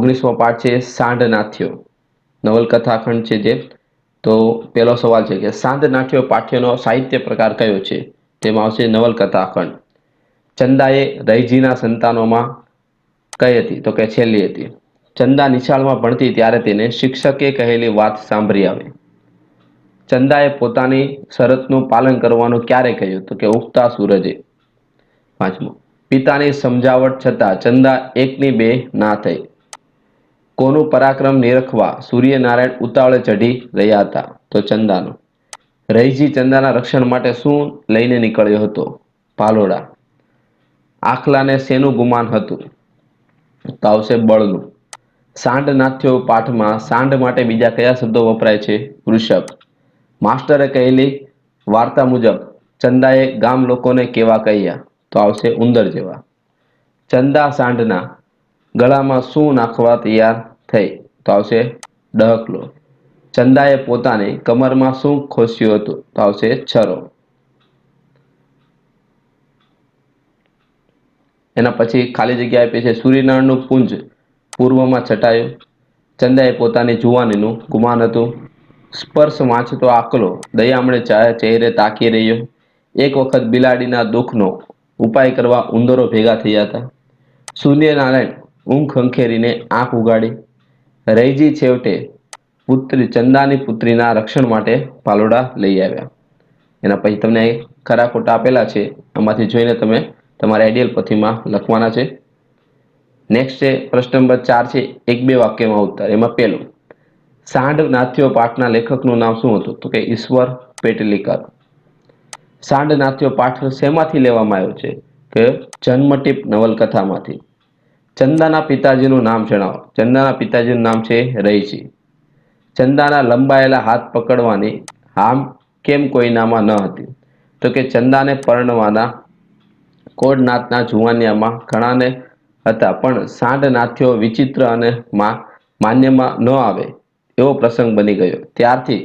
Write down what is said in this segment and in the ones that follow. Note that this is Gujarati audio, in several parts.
19મો પાઠ છે સાંઢનાથ્યો, નવલકથા ખંડ છે જે. તો પહેલો સવાલ છે કે સાંઢનાથ્યો પાઠ્યનો સાહિત્ય પ્રકાર કયો છે? તેમાં આવશે નવલકથા ખંડ. ચંદાએ રૈજીના સંતાનોમાં કઈ હતી? તો કે છેલ્લી હતી. ચંદા નિશાળમાં ભણતી ત્યારે તેને શિક્ષકે કહેલી વાત સાંભળી આવે. ચંદાએ પોતાની શરતનું પાલન કરવાનું ક્યારે કહ્યું? તો કે ઉગતા સૂરજે. પાંચમો, પિતાની સમજાવટ છતાં ચંદા એકની બે ના થઈ. કોનું પરાક્રમ નિરખવા સૂર્યનારાયણ ઉતાવળે ચઢી રહ્યા હતા? તો ચંદાનું. રૈજી ચંદાના રક્ષણ માટે શું લઈને નીકળ્યો હતો? ભાલોડા. આખલાને શેનું ગુમાન હતું? તો આવશે બળનું. સાંઢનાથ્યો પાઠમાં સાંઢ માટે બીજા કયા શબ્દો વપરાય છે? વૃષભ. માસ્ટરે કહેલી વાર્તા મુજબ ચંદાએ ગામ લોકોને કેવા કહ્યા? તો આવશે ઉંદર જેવા. ચંદા સાંઢના ગળામાં શું નાખવા તૈયાર થઈ? તો આવશે ડહકલો. ચંદાએ પોતાની કમરમાં શું ખોસ્યું હતું? તો આવશે છરો. એના પછી ખાલી જગ્યા આપી છે સૂર્યનારાયણનું પુંજ પૂર્વમાં છટાયું. ચંદાએ પોતાની જુવાનીનું ગુમાન હતું. સ્પર્શ વાંચતો આકલો દયામણે ચહેરે તાકી રહ્યો. એક વખત બિલાડીના દુઃખનો ઉપાય કરવા ઉંદરો ભેગા થયા હતા. સૂર્યનારાયણ ઊંઘ ખંખેરીને આંખ ઉગાડી. રૈજી છેવટે પુત્રી ચંદાની પુત્રીના રક્ષણ માટે પાલોડા લઈ આવ્યા. એના પછી તમને ખરા ખોટા આપેલા છે, આમાંથી જોઈને તમે તમારા આઈડિયલ પોથીમાં લખવાના છે. નેક્સ્ટ છે પ્રશ્ન નંબર 4 છે એક બે વાક્યમાં ઉત્તર. એમાં પહેલું, સાંઢનાથ્યો પાઠના લેખકનું નામ શું હતું? તો કે ઈશ્વર પેટલીકર. સાંઢનાથ્યો પાઠ શેમાંથી લેવામાં આવ્યો છે? કે જન્મટીપ નવલકથામાંથી. ચંદાના પિતાજીનું નામ જણાવો. ચંદાના પિતાજીનું નામ છે રૈજી. ચંદાના લંબાયેલા હાથ પકડવાની હામ કેમ કોઈનામાં ન હતી? તો કે ચંદાને પરણવાના કોડનાથના જુવાનિયામાં ઘણાને હતા, પણ સાંઢનાથ્યો વિચિત્ર અને માન્યમાં ન આવે એવો પ્રસંગ બની ગયો. ત્યારથી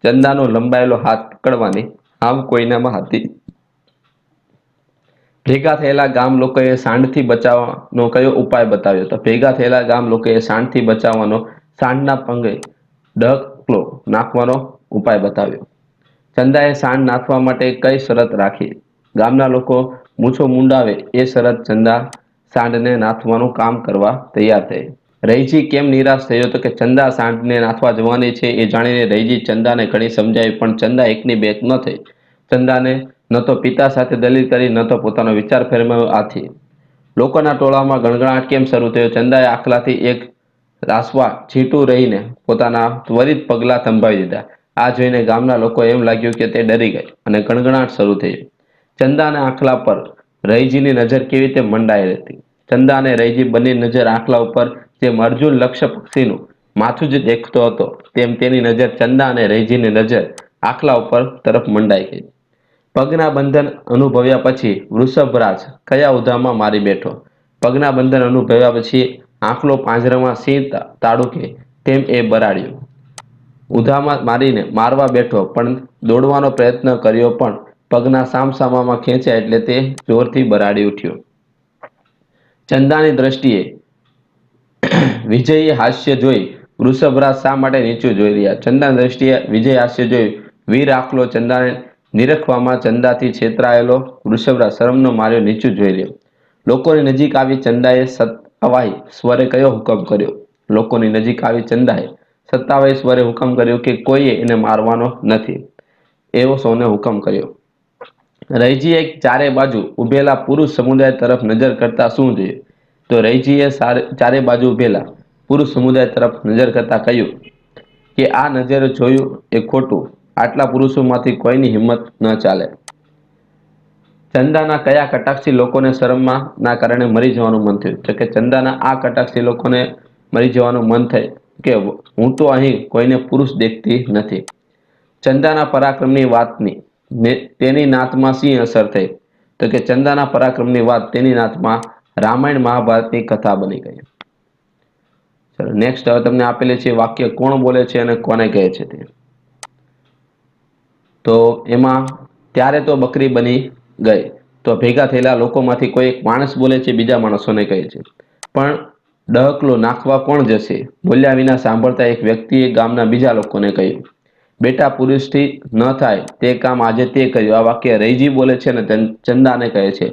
ચંદાનો લંબાયેલો હાથ પકડવાની હામ કોઈનામાં હતી. ભેગા થયેલા ગામ લોકોએ સાંઢથી બચાવવાનો કયો ઉપાય બતાવ્યો? તો ભેગા થયેલા ગામ લોકોએ સાંઢથી બચાવવાનો સાંઢના પંગે ડહકલો નાખવાનો ઉપાય બતાવ્યો. ચંદાએ સાંઢ નાથવા માટે કઈ શરત રાખી? ગામના લોકો મૂછો મુંડાવે એ શરત ચંદા સાંઢને નાથવાનું કામ કરવા તૈયાર થઈ. રૈજી કેમ નિરાશ થયો? તો કે ચંદા સાંઢને નાથવા જવાની છે એ જાણીને રૈજી ચંદાને ઘણી સમજાવી, પણ ચંદા એકની બે ન થઈ. ચંદાને ન તો પિતા સાથે દલીલ કરી, ન તો પોતાનો વિચાર ફેરવ્યો. આથી લોકોના ટોળામાં ગણગણાટ કેમ શરૂ થયો? ચંદાએ આખલાથી એક રાસવા છીટું રહીને પોતાના ત્વરિત પગલાં થંભાવી દીધા. આ જોઈને ગામના લોકો એમ લાગ્યું કે તે ડરી ગઈ અને ગણગણાટ શરૂ થયો. ચંદા અને આખલા પર રૈજીની નજર કેવી રીતે મંડાઈ હતી? ચંદા અને રૈજી બંને નજર આખલા ઉપર જેમ અર્જુન લક્ષ્ય પક્ષીનું માથું જ દેખતો હતો, તેમ તેની નજર ચંદા અને રૈજીની નજર આખલા ઉપર તરફ મંડાઈ ગઈ. પગના બંધન અનુભવ્યા પછી વૃષભરાજ કયા ઉધામાં મારી બેઠો? પગના બંધન અનુભવ્યા પછી આંખલો પાંજરામાં સિંહ તાડુકે તેમ એ બરાડ્યો. ઉધામાં મારીને મારવા બેઠો, પણ દોડવાનો પ્રયત્ન કર્યો, પણ પગના સામસામામાં ખેંચ્યા એટલે તે જોરથી બરાડી ઉઠ્યો. ચંદાની દ્રષ્ટિએ વિજયી હાસ્ય જોઈ વૃષભરાજ શા માટે નીચું જોઈ રહ્યા? ચંદાની દ્રષ્ટિએ વિજય હાસ્ય જોઈ વીર આખલો ચંદાને નિરખવામાં ચંદાથી છેતરાયેલો વૃષભરાજ શરમનો માર્યો નીચું જોઈ રહ્યો. લોકોની નજીક આવી ચંદાએ સત્તાવાહી સ્વરે કયો હુકમ કર્યો? લોકોની નજીક આવી ચંદાએ સત્તાવાહી સ્વરે હુકમ કર્યો કે કોઈએ એને મારવાનો નથી એવો સૌને હુકમ કર્યો. રૈજીએ ચારે બાજુ ઉભેલા પુરુષ સમુદાય તરફ નજર કરતા શું જોયું? તો રૈજીએ ચારે બાજુ ઉભેલા પુરુષ સમુદાય તરફ નજર કરતા કહ્યું કે આ નજરે જોયું એ ખોટું. આટલા પુરુષોમાંથી કોઈની હિંમત ન ચાલે. ચંદાના કયા કટાક્ષી લોકોને શરમમાં ના કારણે મરી જવાનું મન થયું? તો કે ચંદાના આ કટાક્ષી લોકોને મરી જવાનું મન થાય કે હું તો અહીં કોઈને પુરુષ દેખતી નથી. ચંદાના પરાક્રમની વાતની તેની નાતમાં શી અસર થઈ? તો કે ચંદાના પરાક્રમની વાત તેની નાતમાં રામાયણ મહાભારતની કથા બની ગઈ. ચલો નેક્સ્ટ હવે તમને આપેલી છે વાક્ય કોણ બોલે છે અને કોને કહે છે તે. તો એમાં ત્યારે તો બકરી બની ગઈ. તો ભેગા થયેલા લોકોમાંથી કોઈ એક માણસ બોલે છે, બીજા માણસોને કહે છે. પણ ડહકલો નાખવા કોણ જશે? બોલ્યા વિના સાંભળતા એક વ્યક્તિએ ગામના બીજા લોકોને કહ્યું, બેટા પુરુષથી ન થાય તે કામ આજે તે કર્યું. આ વાક્ય રૈજી બોલે છે અને ચંદાને કહે છે,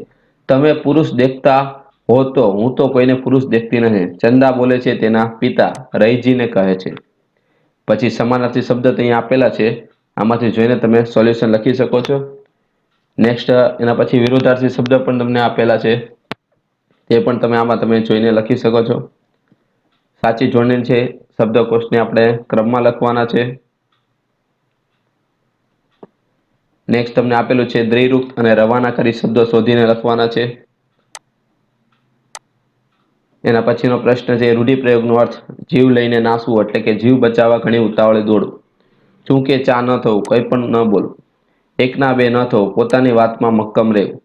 તમે પુરુષ દેખતા હો તો હું તો કોઈને પુરુષ દેખતી નથી. ચંદા બોલે છે તેના પિતા રૈજીને કહે છે. પછી સમાનાર્થી શબ્દ અહીંયા આપેલા છે, આમાંથી જોઈને તમે સોલ્યુશન લખી શકો છો. નેક્સ્ટ એના પછી વિરોધાર્થી શબ્દ પણ તમને આપેલા છે, તે પણ તમે જોઈને લખી શકો છો. સાચી જોડણી છે શબ્દકોશને આપણે ક્રમમાં લખવાના છે. નેક્સ્ટ તમને આપેલું છે દ્વિરૂક્ત અને રવાના કરી શબ્દો શોધીને લખવાના છે. એના પછીનો પ્રશ્ન છે રૂઢિપ્રયોગનો અર્થ. જીવ લઈને નાસવું એટલે કે જીવ બચાવવા ઘણી ઉતાવળે દોડવું. શું કે ચા ન થવું, કંઈ પણ ન બોલવું. એકના બે ન થવું, પોતાની વાતમાં મક્કમ રહેવું.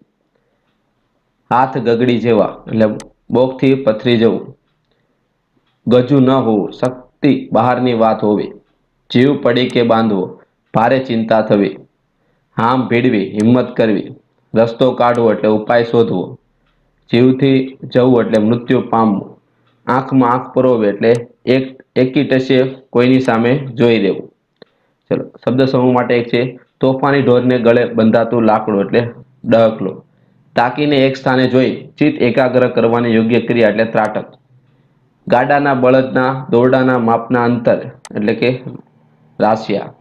હાથ ગગડી જેવા એટલે બોકથી પથરી જવું. ગજુ ન હોવું, શક્તિ બહારની વાત હોવી. જીવ પડી કે બાંધવો, ભારે ચિંતા થવી. હામ ભીડવી, હિંમત કરવી. રસ્તો કાઢવો એટલે ઉપાય શોધવો. જીવથી જવું એટલે મૃત્યુ પામવું. આંખમાં આંખ પરોવી એટલે એકી ટસે કોઈની સામે જોઈ રહેવું. ચલો શબ્દ સમૂહ માટે એક છે તોફાની ઢોરને ગળે બંધાતું લાકડું એટલે ડહકલો. તાકીને એક સ્થાને જોઈ ચિત્ત એકાગ્ર કરવાની યોગ્ય ક્રિયા એટલે ત્રાટક. ગાડાના બળદના દોરડાના માપના અંતર એટલે કે રાશિયા.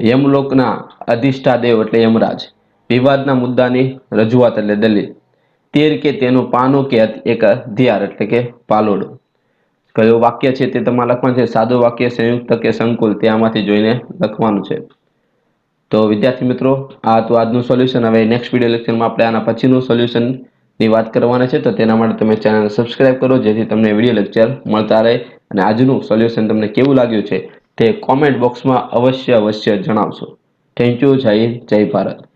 યમલોકના અધિષ્ઠાદેવ એટલે યમરાજ. વિવાદના મુદ્દાની રજૂઆત એટલે દલીલ. તીર કે તેનું પાનું કે એક હથિયાર એટલે કે પાલોડું. કયું વાક્ય છે તે તમારે લખવાનું છે, સાદું વાક્ય, સંયુક્ત કે સંકુલ, તે આમાંથી જોઈને લખવાનું છે. તો વિદ્યાર્થી મિત્રો, આ તો આજનું સોલ્યુશન. હવે નેક્સ્ટ વિડીયો લેક્ચરમાં આપણે આના પછીનું સોલ્યુશનની વાત કરવાના છે, તો તેના માટે તમે ચેનલ સબસ્ક્રાઇબ કરો જેથી તમને વિડીયો લેક્ચર મળતા રહે. અને આજનું સોલ્યુશન તમને કેવું લાગ્યું છે તે કોમેન્ટ બોક્સમાં અવશ્ય જણાવશો. Thank you. જય હિન્દ, જય ભારત.